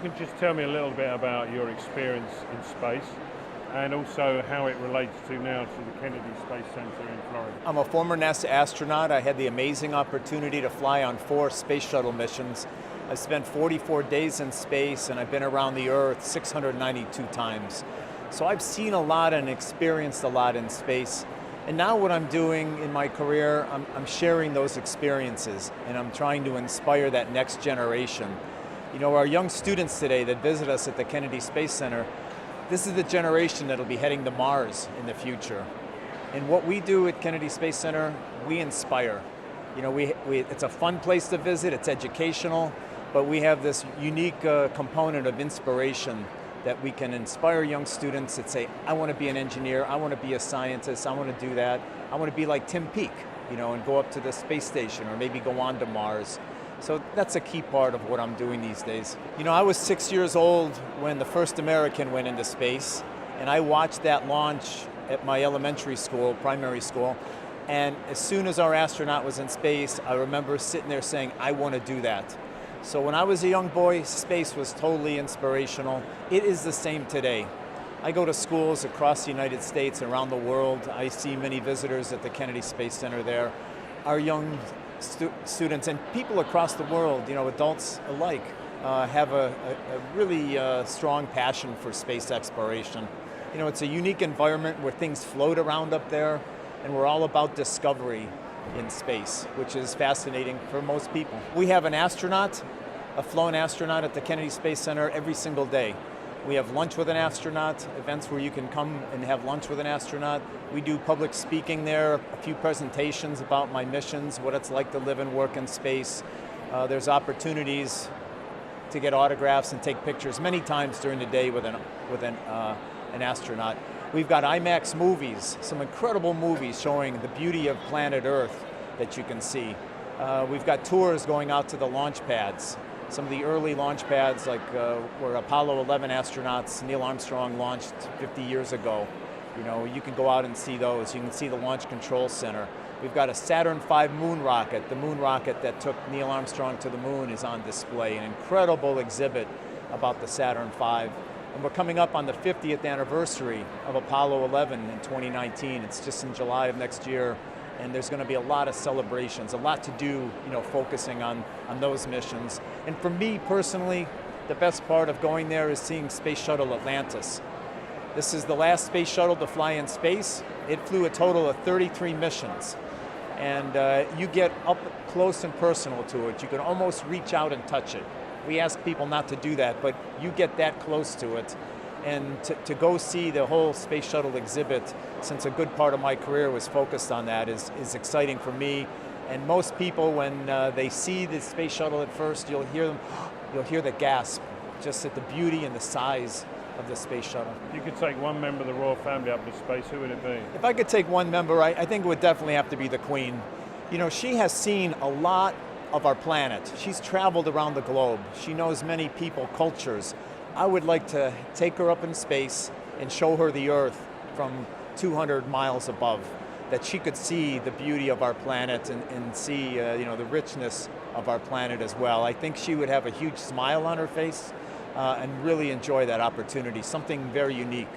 you can just tell me a little bit about your experience in space and also how it relates to now to the Kennedy Space Center in Florida. I'm a former NASA astronaut. I had the amazing opportunity to fly on 4 Space Shuttle missions. I've spent 44 days in space and I've been around the Earth 692 times. So I've seen a lot and experienced a lot in space. And now what I'm doing in my career, I'm sharing those experiences and I'm trying to inspire that next generation. You know, our young students today that visit us at the Kennedy Space Center, this is the generation that'll be heading to Mars in the future. And what we do at Kennedy Space Center, we inspire. You know, it's a fun place to visit, it's educational, but we have this unique component of inspiration that we can inspire young students that say, I want to be an engineer, I want to be a scientist, I want to do that. I want to be like Tim Peake, you know, and go up to the space station or maybe go on to Mars. So that's a key part of what I'm doing these days. You know, I was 6 years old when the first American went into space, and I watched that launch at my elementary school, primary school, and as soon as our astronaut was in space, I remember sitting there saying, I want to do that. So when I was a young boy, space was totally inspirational. It is the same today. I go to schools across the United States and around the world. I see many visitors at the Kennedy Space Center there. Our young students and people across the world, you know, adults alike, have a really strong passion for space exploration. You know, it's a unique environment where things float around up there, and we're all about discovery in space, which is fascinating for most people. We have an astronaut, a flown astronaut at the Kennedy Space Center every single day. We have lunch with an astronaut, events where you can come and have lunch with an astronaut. We do public speaking there, a few presentations about my missions, what it's like to live and work in space. There's opportunities to get autographs and take pictures many times during the day with an astronaut. We've got IMAX movies, some incredible movies showing the beauty of planet Earth that you can see. We've got tours going out to the launch pads. Some of the early launch pads, like where Apollo 11 astronauts, Neil Armstrong launched 50 years ago. You know, you can go out and see those. You can see the Launch Control Center. We've got a Saturn V moon rocket. The moon rocket that took Neil Armstrong to the moon is on display. An incredible exhibit about the Saturn V. And we're coming up on the 50th anniversary of Apollo 11 in 2019. It's just in July of next year. And there's going to be a lot of celebrations, a lot to do, you know, focusing on those missions. And for me personally, the best part of going there is seeing Space Shuttle Atlantis. This is the last space shuttle to fly in space. It flew a total of 33 missions. And you get up close and personal to it. You can almost reach out and touch it. We ask people not to do that, but you get that close to it. And to go see the whole Space Shuttle exhibit, since a good part of my career was focused on that, is exciting for me. And most people, when they see the Space Shuttle at first, you'll hear the gasp, just at the beauty and the size of the Space Shuttle. You could take one member of the royal family up to space, who would it be? If I could take one member, I think it would definitely have to be the Queen. You know, she has seen a lot of our planet. She's traveled around the globe. She knows many people, cultures. I would like to take her up in space and show her the Earth from 200 miles above, that she could see the beauty of our planet and see you know, the richness of our planet as well. I think she would have a huge smile on her face and really enjoy that opportunity, something very unique.